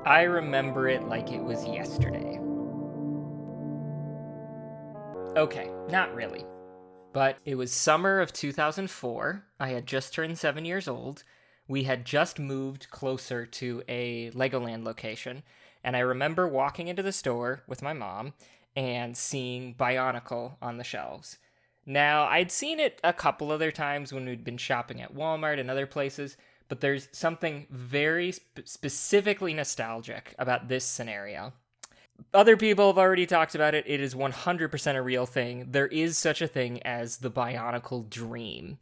I remember it like it was yesterday. Okay, not really. But it was summer of 2004. I had just turned 7 years old. We had just moved closer to a Legoland location. And I remember walking into the store with my mom and seeing Bionicle on the shelves. Now, I'd seen it a couple other times when we'd been shopping at Walmart and other places, but there's something very specifically nostalgic about this scenario. Other people have already talked about it. It is 100% a real thing. There is such a thing as the Bionicle dream.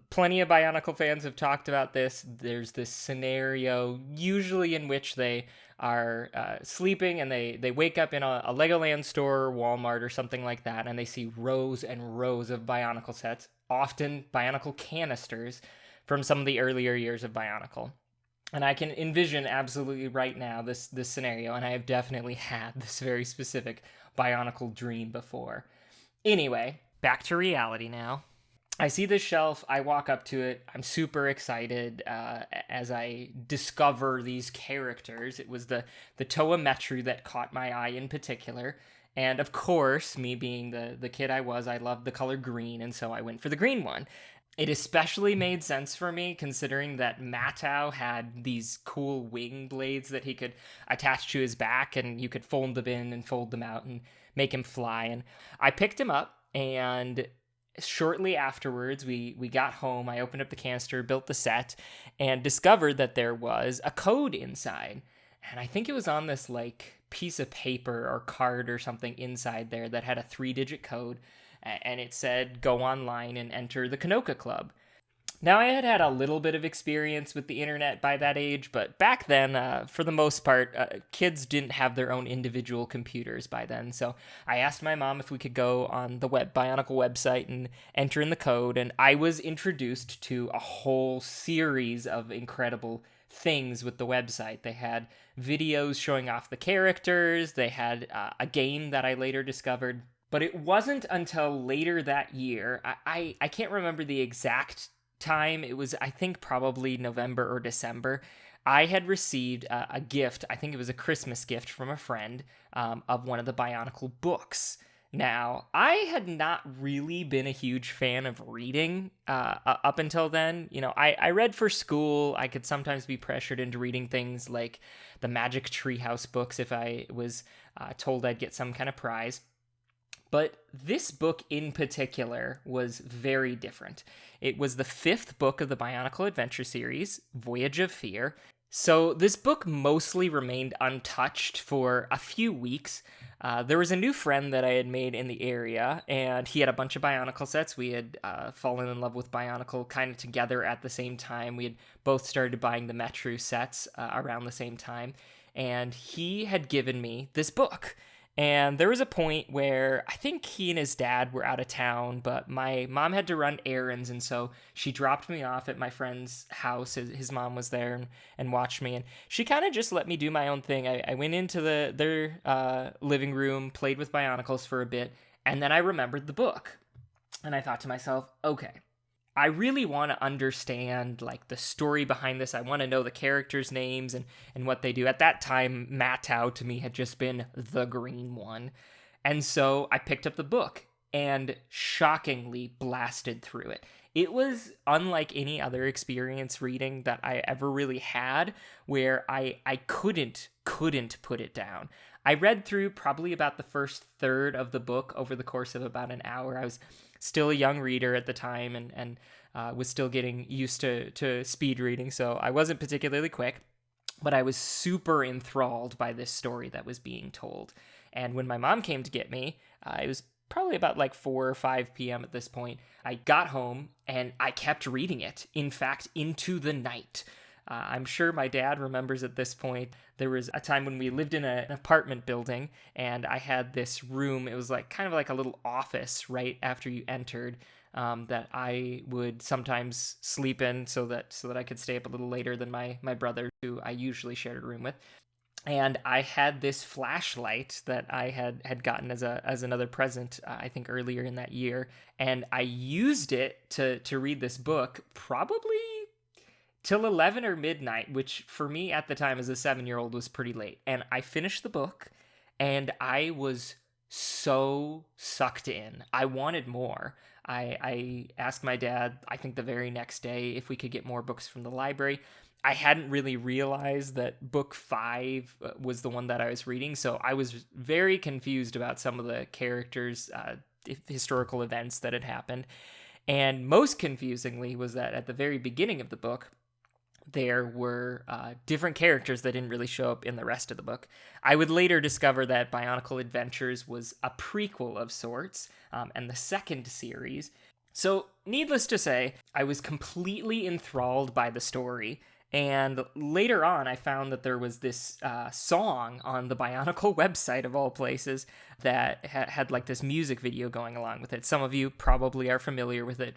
Plenty of Bionicle fans have talked about this. There's this scenario, usually in which they are sleeping and they wake up in a Legoland store or Walmart or something like that, and they see rows and rows of Bionicle sets, often Bionicle canisters from some of the earlier years of Bionicle. And I can envision absolutely right now this scenario, and I have definitely had this very specific Bionicle dream before. Anyway, back to reality now. I see this shelf, I walk up to it, I'm super excited as I discover these characters. It was the ToaAyeff that caught my eye in particular. And of course, me being the kid I was, I loved the color green, and so I went for the green one. It especially made sense for me considering that Matau had these cool wing blades that he could attach to his back, and you could fold them in and fold them out and make him fly. And I picked him up, and shortly afterwards we got home. I opened up the canister, built the set, and discovered that there was a code inside. And I think it was on this like piece of paper or card or something inside there that had a 3-digit code, and it said go online and enter the Kanoka Club. Now, I had had a little bit of experience with the internet by that age, but back then, for the most part, kids didn't have their own individual computers by then. So I asked my mom if we could go on the Bionicle website and enter in the code, and I was introduced to a whole series of incredible things with the website. They had videos showing off the characters, they had a game that I later discovered. But it wasn't until later that year, I can't remember the exact time, it was, I think, probably November or December, I had received a gift, I think it was a Christmas gift from a friend, of one of the Bionicle books. Now, I had not really been a huge fan of reading up until then. You know, I read for school. I could sometimes be pressured into reading things like the Magic Treehouse books if I was told I'd get some kind of prize. But this book in particular was very different. It was the 5th book of the Bionicle Adventure series, Voyage of Fear. So this book mostly remained untouched for a few weeks. There was a new friend that I had made in the area, and he had a bunch of Bionicle sets. We had fallen in love with Bionicle kind of together at the same time. We had both started buying the Metru sets around the same time, and he had given me this book. And there was a point where I think he and his dad were out of town, but my mom had to run errands, and so she dropped me off at my friend's house. His mom was there and watched me, and she kind of just let me do my own thing. I went into their living room, played with Bionicles for a bit, and then I remembered the book. And I thought to myself, okay, I really want to understand like the story behind this. I want to know the characters' names and what they do. At that time, Matau to me had just been the green one. And so I picked up the book and shockingly blasted through it. It was unlike any other experience reading that I ever really had, where I couldn't put it down. I read through probably about the first third of the book over the course of about an hour. I was still a young reader at the time and was still getting used to speed reading, so I wasn't particularly quick, but I was super enthralled by this story that was being told. And when my mom came to get me, it was probably about like 4 or 5 p.m. at this point. I got home and I kept reading it, in fact, into the night. I'm sure my dad remembers at this point. There was a time when we lived in an apartment building, and I had this room. It was like kind of like a little office right after you entered, that I would sometimes sleep in so that I could stay up a little later than my brother, who I usually shared a room with. And I had this flashlight that I had gotten as another present, I think earlier in that year, and I used it to read this book probably till 11 or midnight, which for me at the time as a 7-year-old was pretty late. And I finished the book, and I was so sucked in. I wanted more. I asked my dad, I think the very next day, if we could get more books from the library. I hadn't really realized that book 5 was the one that I was reading, so I was very confused about some of the characters' historical events that had happened. And most confusingly was that at the very beginning of the book, there were different characters that didn't really show up in the rest of the book. I would later discover that Bionicle Adventures was a prequel of sorts, and the second series. So, needless to say, I was completely enthralled by the story, and later on I found that there was this song on the Bionicle website, of all places, that had like this music video going along with it. Some of you probably are familiar with it.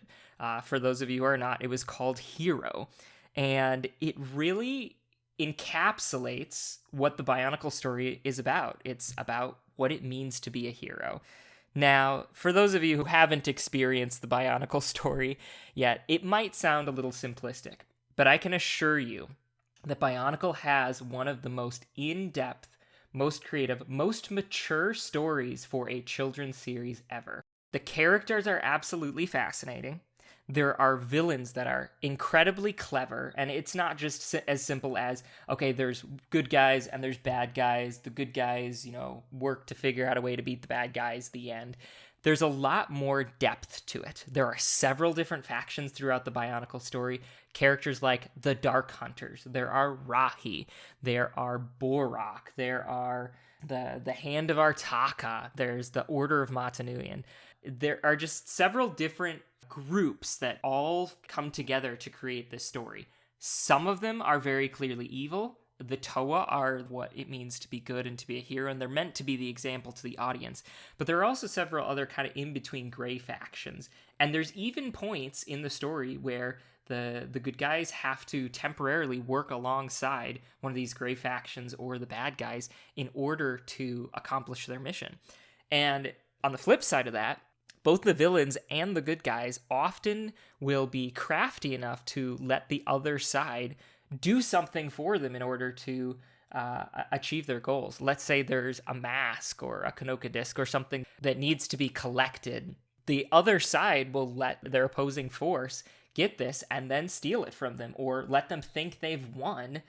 For those of you who are not, it was called Hero. And it really encapsulates what the Bionicle story is about. It's about what it means to be a hero. Now, for those of you who haven't experienced the Bionicle story yet, it might sound a little simplistic, but I can assure you that Bionicle has one of the most in-depth, most creative, most mature stories for a children's series ever. The characters are absolutely fascinating. There are villains that are incredibly clever, and it's not just as simple as, okay, there's good guys and there's bad guys. The good guys, work to figure out a way to beat the bad guys, the end. There's a lot more depth to it. There are several different factions throughout the Bionicle story. Characters like the Dark Hunters. There are Rahi. There are Borak. There are the Hand of Artaka. There's the Order of Matanuian. There are just several different groups that all come together to create this story. Some of them are very clearly evil. The Toa are what it means to be good and to be a hero, and they're meant to be the example to the audience. But there are also several other kind of in-between gray factions. And there's even points in the story where the good guys have to temporarily work alongside one of these gray factions or the bad guys in order to accomplish their mission. And on the flip side of that, both the villains and the good guys often will be crafty enough to let the other side do something for them in order to achieve their goals. Let's say there's a mask or a Kanoka disc or something that needs to be collected. The other side will let their opposing force get this and then steal it from them, or let them think they've won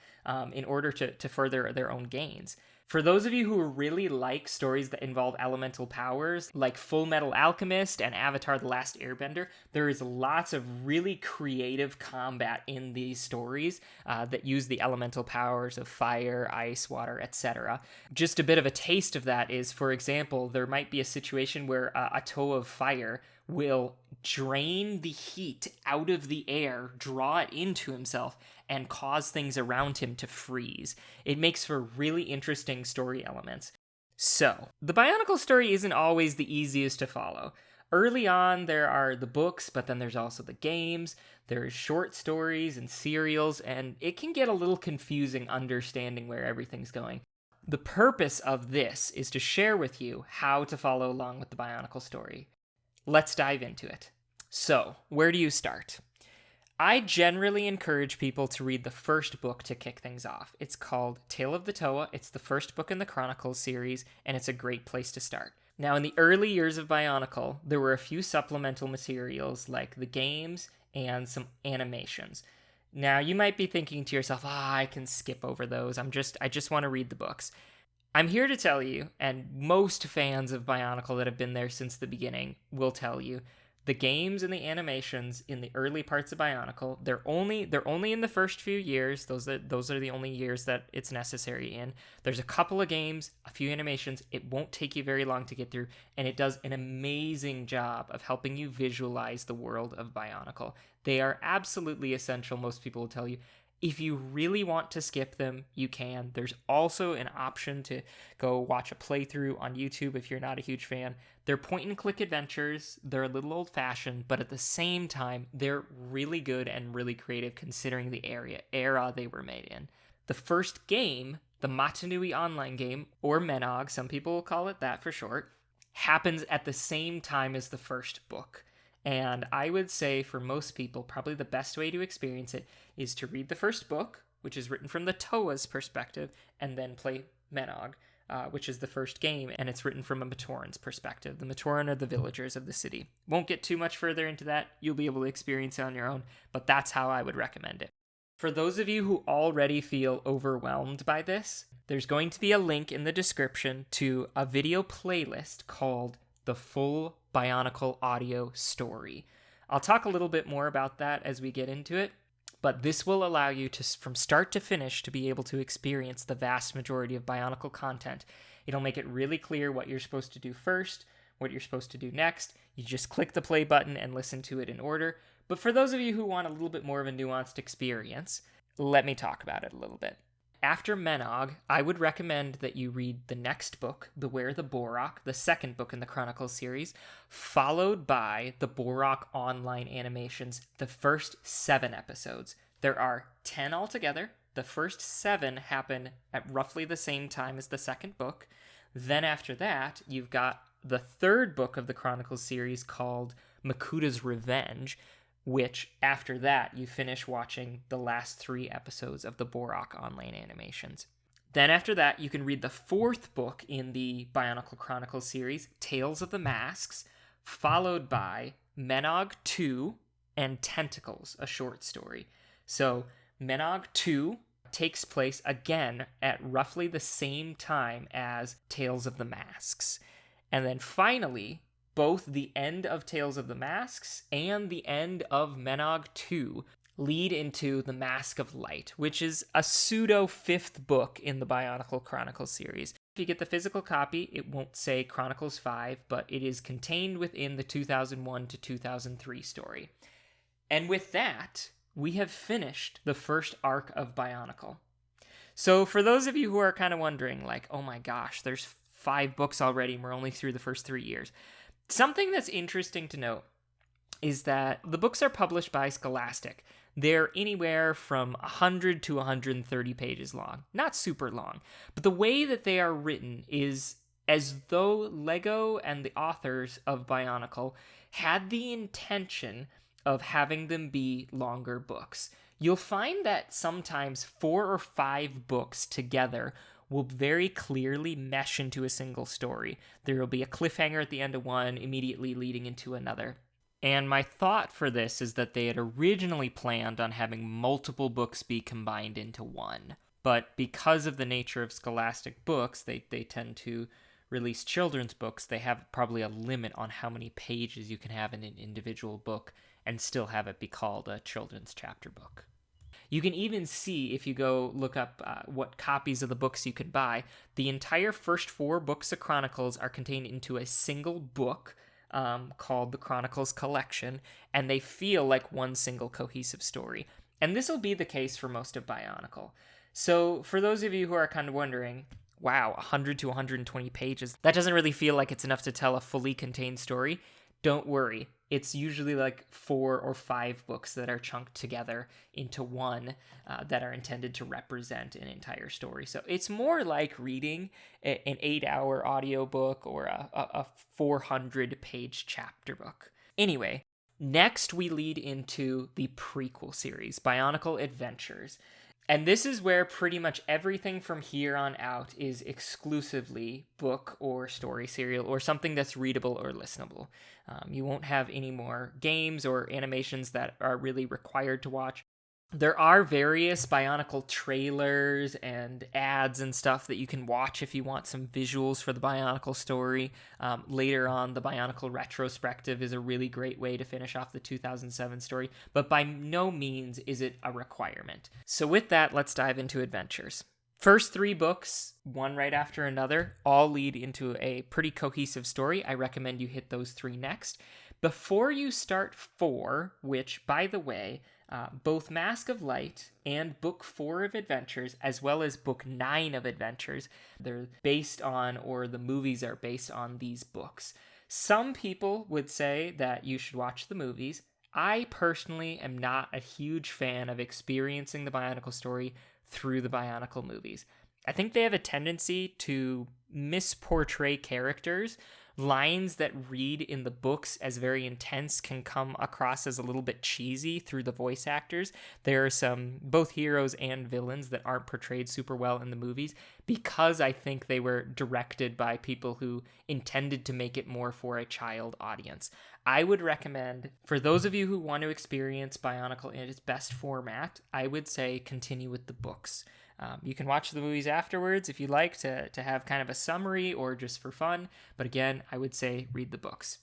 in order to further their own gains. For those of you who really like stories that involve elemental powers, like Full Metal Alchemist and Avatar: The Last Airbender, there is lots of really creative combat in these stories that use the elemental powers of fire, ice, water, etc. Just a bit of a taste of that is, for example, there might be a situation where a toe of fire will drain the heat out of the air, draw it into himself, and cause things around him to freeze. It makes for really interesting story elements. So, the Bionicle story isn't always the easiest to follow. Early on, there are the books, but then there's also the games, there's short stories and serials, and it can get a little confusing understanding where everything's going. The purpose of this is to share with you how to follow along with the Bionicle story. Let's dive into it. So, where do you start? I generally encourage people to read the first book to kick things off. It's called Tale of the Toa. It's the first book in the Chronicles series, and it's a great place to start. Now, in the early years of Bionicle, there were a few supplemental materials like the games and some animations. Now, you might be thinking to yourself, I can skip over those. I just want to read the books. I'm here to tell you, and most fans of Bionicle that have been there since the beginning will tell you, the games and the animations in the early parts of Bionicle, they're only in the first few years. Those are the only years that it's necessary in. There's a couple of games, a few animations. It won't take you very long to get through, and it does an amazing job of helping you visualize the world of Bionicle. They are absolutely essential, most people will tell you. If you really want to skip them, you can. There's also an option to go watch a playthrough on YouTube if you're not a huge fan. They're point-and-click adventures. They're a little old-fashioned, but at the same time, they're really good and really creative considering the era they were made in. The first game, the Matanui online game, or Menog, some people will call it that for short, happens at the same time as the first book. And I would say for most people, probably the best way to experience it is to read the first book, which is written from the Toa's perspective, and then play Menog, which is the first game, and it's written from a Matoran's perspective. The Matoran are the villagers of the city. Won't get too much further into that. You'll be able to experience it on your own, but that's how I would recommend it. For those of you who already feel overwhelmed by this, there's going to be a link in the description to a video playlist called The Full Bionicle Audio Story. I'll talk a little bit more about that as we get into it, but this will allow you to, from start to finish, to be able to experience the vast majority of Bionicle content. It'll make it really clear what you're supposed to do first, what you're supposed to do next. You just click the play button and listen to it in order. But for those of you who want a little bit more of a nuanced experience, let me talk about it a little bit. After Menog, I would recommend that you read the next book, Beware the Borak, the second book in the Chronicles series, followed by the Borak Online Animations, the first 7 episodes. There are 10 altogether. The first 7 happen at roughly the same time as the second book. Then after that, you've got the third book of the Chronicles series called Makuta's Revenge, which, after that, you finish watching the last 3 episodes of the Borak Online Animations. Then after that, you can read the 4th book in the Bionicle Chronicles series, Tales of the Masks, followed by Menog 2 and Tentacles, a short story. So Menog 2 takes place again at roughly the same time as Tales of the Masks. And then finally, both the end of Tales of the Masks and the end of Menog 2 lead into The Mask of Light, which is a pseudo 5th book in the Bionicle Chronicles series. If you get the physical copy, it won't say Chronicles 5, but it is contained within the 2001 to 2003 story. And with that, we have finished the first arc of Bionicle. So for those of you who are kind of wondering, like, oh my gosh, there's 5 books already and we're only through the first 3 years. Something that's interesting to note is that the books are published by Scholastic. They're anywhere from 100 to 130 pages long. Not super long. But the way that they are written is as though Lego and the authors of Bionicle had the intention of having them be longer books. You'll find that sometimes 4 or 5 books together will very clearly mesh into a single story. There will be a cliffhanger at the end of one, immediately leading into another. And my thought for this is that they had originally planned on having multiple books be combined into one. But because of the nature of Scholastic books, they tend to release children's books. They have probably a limit on how many pages you can have in an individual book and still have it be called a children's chapter book. You can even see, if you go look up what copies of the books you could buy, the entire first 4 books of Chronicles are contained into a single book called the Chronicles Collection, and they feel like one single cohesive story. And this will be the case for most of Bionicle. So for those of you who are kind of wondering, wow, 100 to 120 pages, that doesn't really feel like it's enough to tell a fully contained story. Don't worry. It's usually like 4 or 5 books that are chunked together into one that are intended to represent an entire story. So it's more like reading an 8-hour audiobook or a 400-page chapter book. Anyway, next we lead into the prequel series, Bionicle Adventures. And this is where pretty much everything from here on out is exclusively book or story serial or something that's readable or listenable. You won't have any more games or animations that are really required to watch. There are various Bionicle trailers and ads and stuff that you can watch if you want some visuals for the Bionicle story. Later on, the Bionicle retrospective is a really great way to finish off the 2007 story, but by no means is it a requirement. So with that, let's dive into Adventures. First 3 books, one right after another, all lead into a pretty cohesive story. I recommend you hit those 3 next. Before you start 4, which, by the way, both Mask of Light and Book 4 of Adventures, as well as Book 9 of Adventures, they're based on, or the movies are based on these books. Some people would say that you should watch the movies. I personally am not a huge fan of experiencing the Bionicle story through the Bionicle movies. I think they have a tendency to misportray characters lines that read in the books as very intense can come across as a little bit cheesy through the voice actors. There are some, both heroes and villains, that aren't portrayed super well in the movies because I think they were directed by people who intended to make it more for a child audience. I would recommend, for those of you who want to experience Bionicle in its best format, I would say continue with the books. You can watch the movies afterwards if you like to have kind of a summary or just for fun. But again, I would say read the books.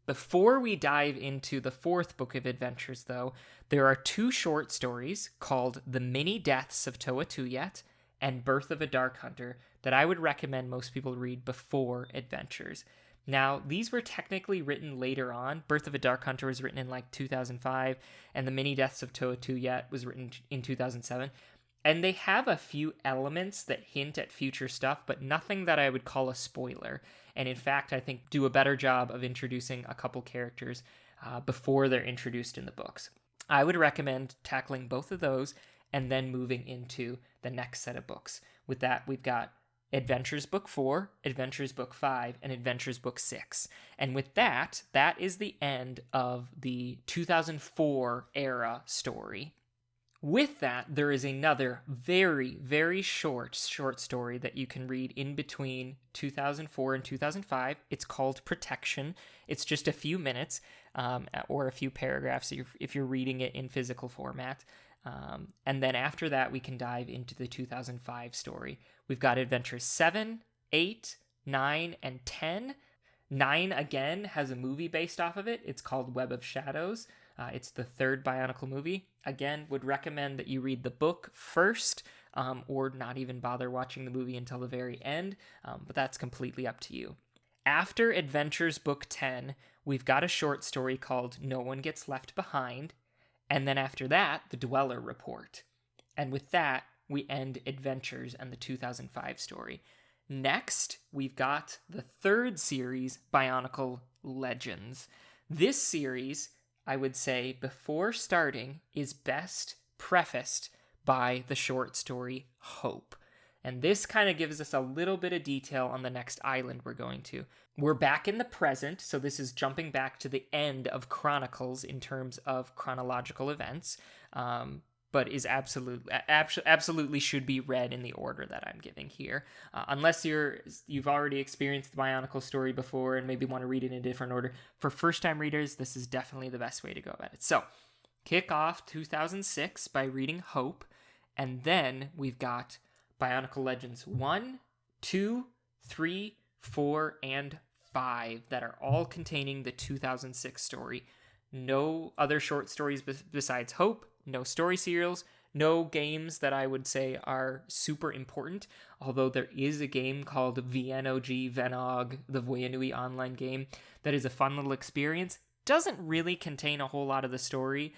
Before we dive into the fourth book of adventures, though, there are 2 short stories called The Mini Deaths of ToaAyeff and Birth of a Dark Hunter that I would recommend most people read before adventures. Now, these were technically written later on. Birth of a Dark Hunter was written in like 2005, and The Mini Deaths of ToaAyeff was written in 2007. And they have a few elements that hint at future stuff, but nothing that I would call a spoiler. And in fact, I think do a better job of introducing a couple characters before they're introduced in the books. I would recommend tackling both of those and then moving into the next set of books. With that, we've got Adventures Book 4, Adventures Book 5, and Adventures Book 6. And with that, that is the end of the 2004 era story. With that, there is another very, very short story that you can read in between 2004 and 2005. It's called Protection. It's just a few minutes or a few paragraphs if you're reading it in physical format. And then after that, we can dive into the 2005 story. We've got Adventures 7, 8, 9, and 10. 9, again, has a movie based off of it. It's called Web of Shadows. It's the 3rd Bionicle movie. Again, would recommend that you read the book first, or not even bother watching the movie until the very end, but that's completely up to you. After Adventures Book 10, we've got a short story called No One Gets Left Behind, and then after that, the Dweller Report. And with that, we end Adventures and the 2005 story. Next, we've got the 3rd series, Bionicle Legends. This series, I would say, before starting, is best prefaced by the short story Hope. And this kind of gives us a little bit of detail on the next island we're going to. We're back in the present, so this is jumping back to the end of Chronicles in terms of chronological events, but is absolutely should be read in the order that I'm giving here. Unless you've already experienced the Bionicle story before and maybe want to read it in a different order. For first-time readers, this is definitely the best way to go about it. So, kick off 2006 by reading Hope, and then we've got Bionicle Legends 1, 2, 3, 4, and 5 that are all containing the 2006 story. No other short stories besides Hope, no story serials, no games that I would say are super important, although there is a game called VNOG, Venog, the Voyanui online game, that is a fun little experience. Doesn't really contain a whole lot of the story.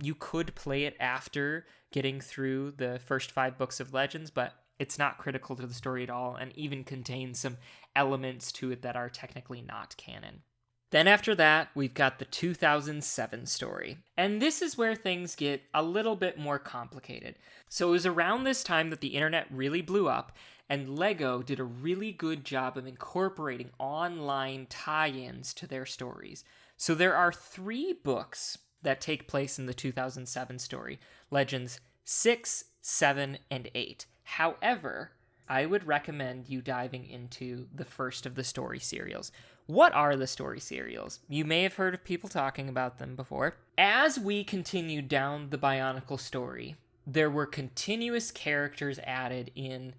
You could play it after getting through the first 5 books of Legends, but it's not critical to the story at all, and even contains some elements to it that are technically not canon. Then after that, we've got the 2007 story. And this is where things get a little bit more complicated. So it was around this time that the internet really blew up, and LEGO did a really good job of incorporating online tie-ins to their stories. So there are 3 books that take place in the 2007 story, Legends 6, 7, and 8. However, I would recommend you diving into the first of the story serials. What are the story serials? You may have heard of people talking about them before. As we continued down the Bionicle story, there were continuous characters added in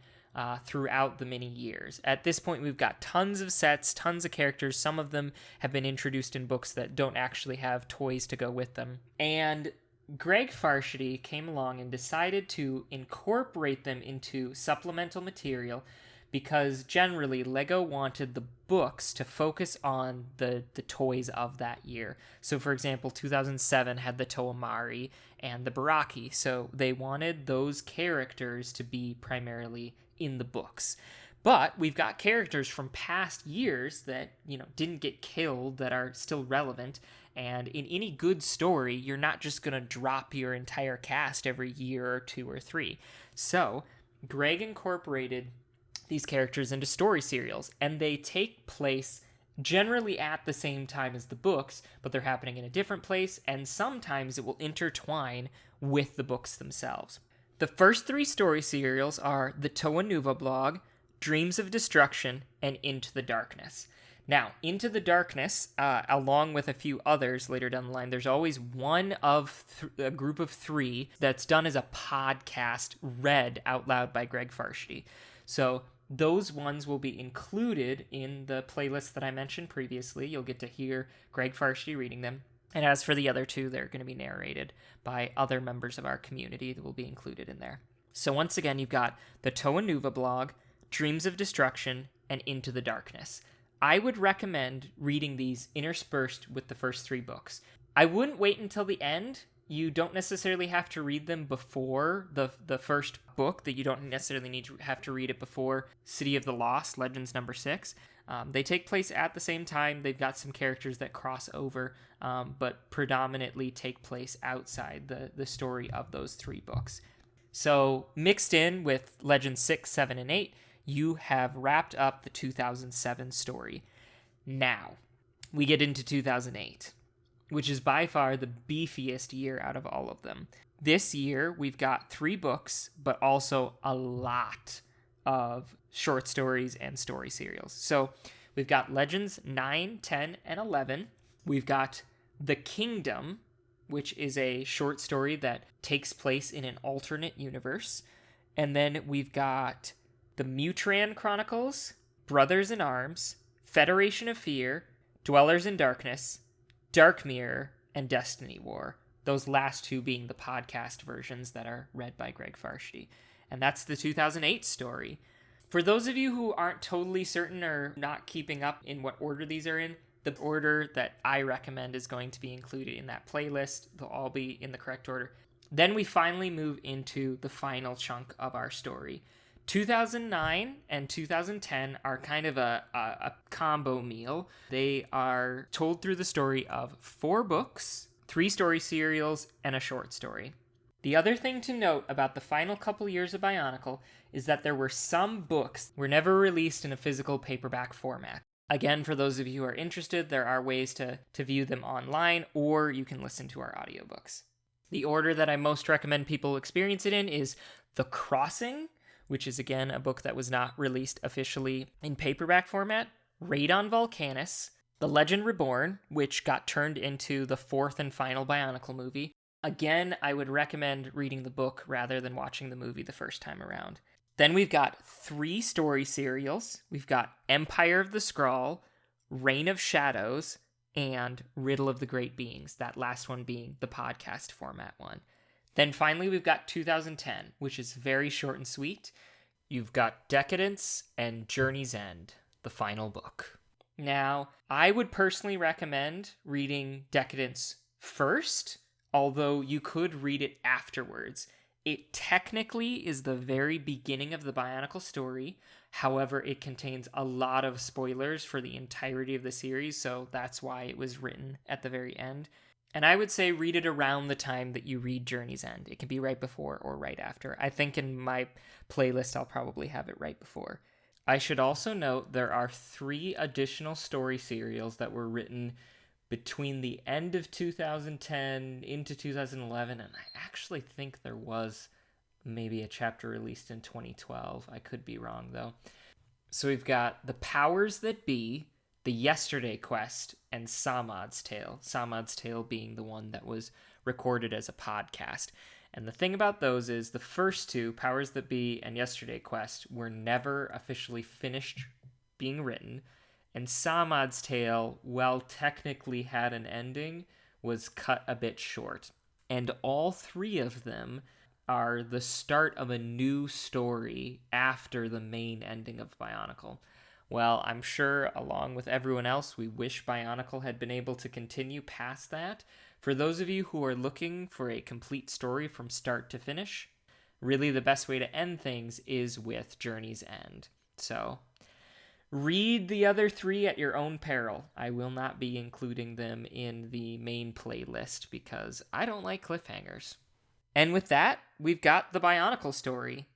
throughout the many years. At this point, we've got tons of sets, tons of characters. Some of them have been introduced in books that don't actually have toys to go with them. And Greg Farshidy came along and decided to incorporate them into supplemental material because generally LEGO wanted the books to focus on the toys of that year. So for example, 2007 had the Toamari and the Baraki, so they wanted those characters to be primarily in the books. But we've got characters from past years that, didn't get killed that are still relevant. And in any good story, you're not just going to drop your entire cast every year or 2 or 3. So Greg incorporated these characters into story serials, and they take place generally at the same time as the books, but they're happening in a different place, and sometimes it will intertwine with the books themselves. The first 3 story serials are the Packy Nuva blog, Dreams of Destruction, and Into the Darkness. Now, Into the Darkness, along with a few others later down the line, there's always one of a group of 3 that's done as a podcast read out loud by Greg Farshty. So those ones will be included in the playlist that I mentioned previously. You'll get to hear Greg Farshty reading them. And as for the other 2, they're going to be narrated by other members of our community that will be included in there. So once again, you've got the Packy Nuva blog, Dreams of Destruction, and Into the Darkness. I would recommend reading these interspersed with the first 3 books. I wouldn't wait until the end. You don't necessarily have to read them before the first book, that you don't necessarily need to have to read it before City of the Lost, Legends number 6. They take place at the same time. They've got some characters that cross over, but predominantly take place outside the story of those 3 books. So mixed in with Legends 6, 7, and 8, you have wrapped up the 2007 story. Now, we get into 2008, which is by far the beefiest year out of all of them. This year, we've got 3 books, but also a lot of short stories and story serials. So we've got Legends 9, 10, and 11. We've got The Kingdom, which is a short story that takes place in an alternate universe. And then we've got The Mutran Chronicles, Brothers in Arms, Federation of Fear, Dwellers in Darkness, Dark Mirror, and Destiny War. Those last 2 being the podcast versions that are read by Greg Farshty. And that's the 2008 story. For those of you who aren't totally certain or not keeping up in what order these are in, the order that I recommend is going to be included in that playlist. They'll all be in the correct order. Then we finally move into the final chunk of our story. 2009 and 2010 are kind of a combo meal. They are told through the story of 4 books, 3 story serials, and a short story. The other thing to note about the final couple years of Bionicle is that there were some books that were never released in a physical paperback format. Again, for those of you who are interested, there are ways to view them online, or you can listen to our audiobooks. The order that I most recommend people experience it in is The Crossing, which is again a book that was not released officially in paperback format, Raid on Volcanus, The Legend Reborn, which got turned into the 4th and final Bionicle movie. Again, I would recommend reading the book rather than watching the movie the first time around. Then we've got 3 story serials. We've got Empire of the Skrull, Reign of Shadows, and Riddle of the Great Beings, that last one being the podcast format one. Then finally, we've got 2010, which is very short and sweet. You've got Decadence and Journey's End, the final book. Now, I would personally recommend reading Decadence first, although you could read it afterwards. It technically is the very beginning of the Bionicle story. However, it contains a lot of spoilers for the entirety of the series, so that's why it was written at the very end. And I would say read it around the time that you read Journey's End. It can be right before or right after. I think in my playlist, I'll probably have it right before. I should also note there are 3 additional story serials that were written between the end of 2010 into 2011, and I actually think there was maybe a chapter released in 2012. I could be wrong, though. So we've got The Powers That Be, The Yesterday Quest, and Samad's Tale. Samad's Tale being the one that was recorded as a podcast. And the thing about those is the first 2, Powers That Be and Yesterday Quest, were never officially finished being written. And Samad's Tale, while technically had an ending, was cut a bit short. And all 3 of them are the start of a new story after the main ending of Bionicle. Well, I'm sure, along with everyone else, we wish Bionicle had been able to continue past that. For those of you who are looking for a complete story from start to finish, really the best way to end things is with Journey's End. So read the other 3 at your own peril. I will not be including them in the main playlist because I don't like cliffhangers. And with that, we've got the Bionicle story.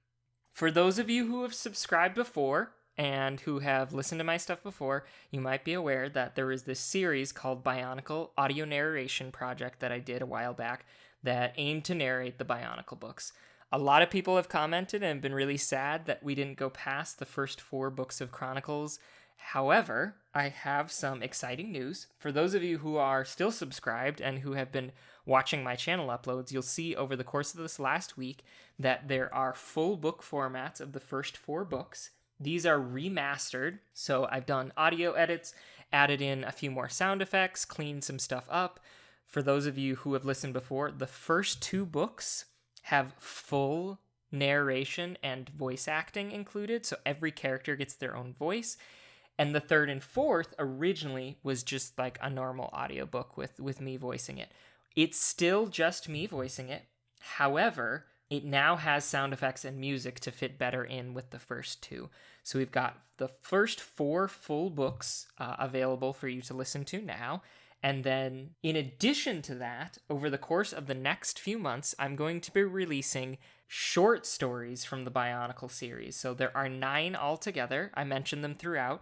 For those of you who have subscribed before and who have listened to my stuff before, you might be aware that there is this series called Bionicle Audio Narration Project that I did a while back that aimed to narrate the Bionicle books. A lot of people have commented and been really sad that we didn't go past the first 4 books of Chronicles. However, I have some exciting news. For those of you who are still subscribed and who have been watching my channel uploads, you'll see over the course of this last week that there are full book formats of the first 4 books. These are remastered, so I've done audio edits, added in a few more sound effects, cleaned some stuff up. For those of you who have listened before, the first 2 books have full narration and voice acting included, so every character gets their own voice. And the 3rd and 4th originally was just like a normal audiobook with me voicing it. It's still just me voicing it. However, it now has sound effects and music to fit better in with the first 2. So we've got the first 4 full books available for you to listen to now. And then in addition to that, over the course of the next few months, I'm going to be releasing short stories from the Bionicle series. So there are 9 altogether. I mentioned them throughout.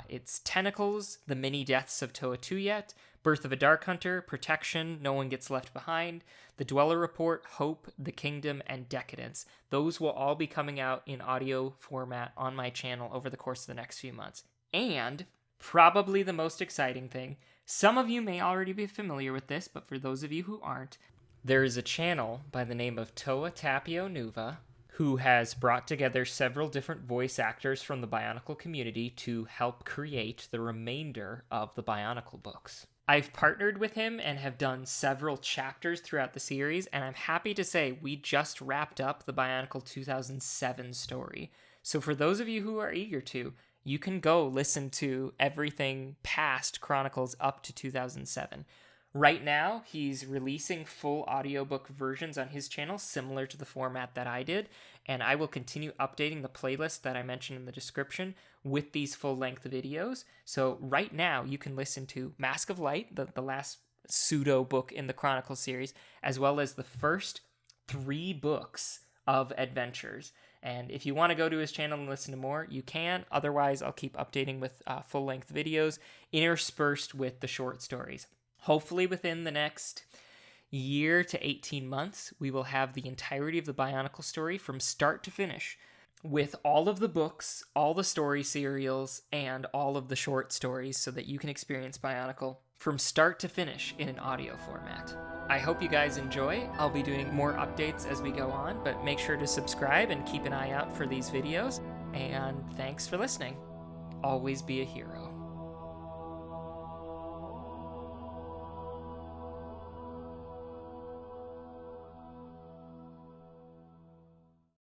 It's Tentacles, The Mini Deaths of ToaAyeff, Birth of a Dark Hunter, Protection, No One Gets Left Behind, The Dweller Report, Hope, The Kingdom, and Decadence. Those will all be coming out in audio format on my channel over the course of the next few months. And probably the most exciting thing, some of you may already be familiar with this, but for those of you who aren't, there is a channel by the name of Nuva who has brought together several different voice actors from the Bionicle community to help create the remainder of the Bionicle books. I've partnered with him and have done several chapters throughout the series, and I'm happy to say we just wrapped up the Bionicle 2007 story. So for those of you who are eager to, you can go listen to everything past Chronicles up to 2007. Right now, he's releasing full audiobook versions on his channel, similar to the format that I did, and I will continue updating the playlist that I mentioned in the description with these full-length videos. So right now, you can listen to Mask of Light, the last pseudo book in the Chronicle series, as well as the first 3 books of adventures. And if you want to go to his channel and listen to more, you can. Otherwise, I'll keep updating with full-length videos interspersed with the short stories. Hopefully within the next year to 18 months, we will have the entirety of the Bionicle story from start to finish, with all of the books, all the story serials, and all of the short stories, so that you can experience Bionicle from start to finish in an audio format. I hope you guys enjoy. I'll be doing more updates as we go on, but make sure to subscribe and keep an eye out for these videos. And thanks for listening. Always be a hero.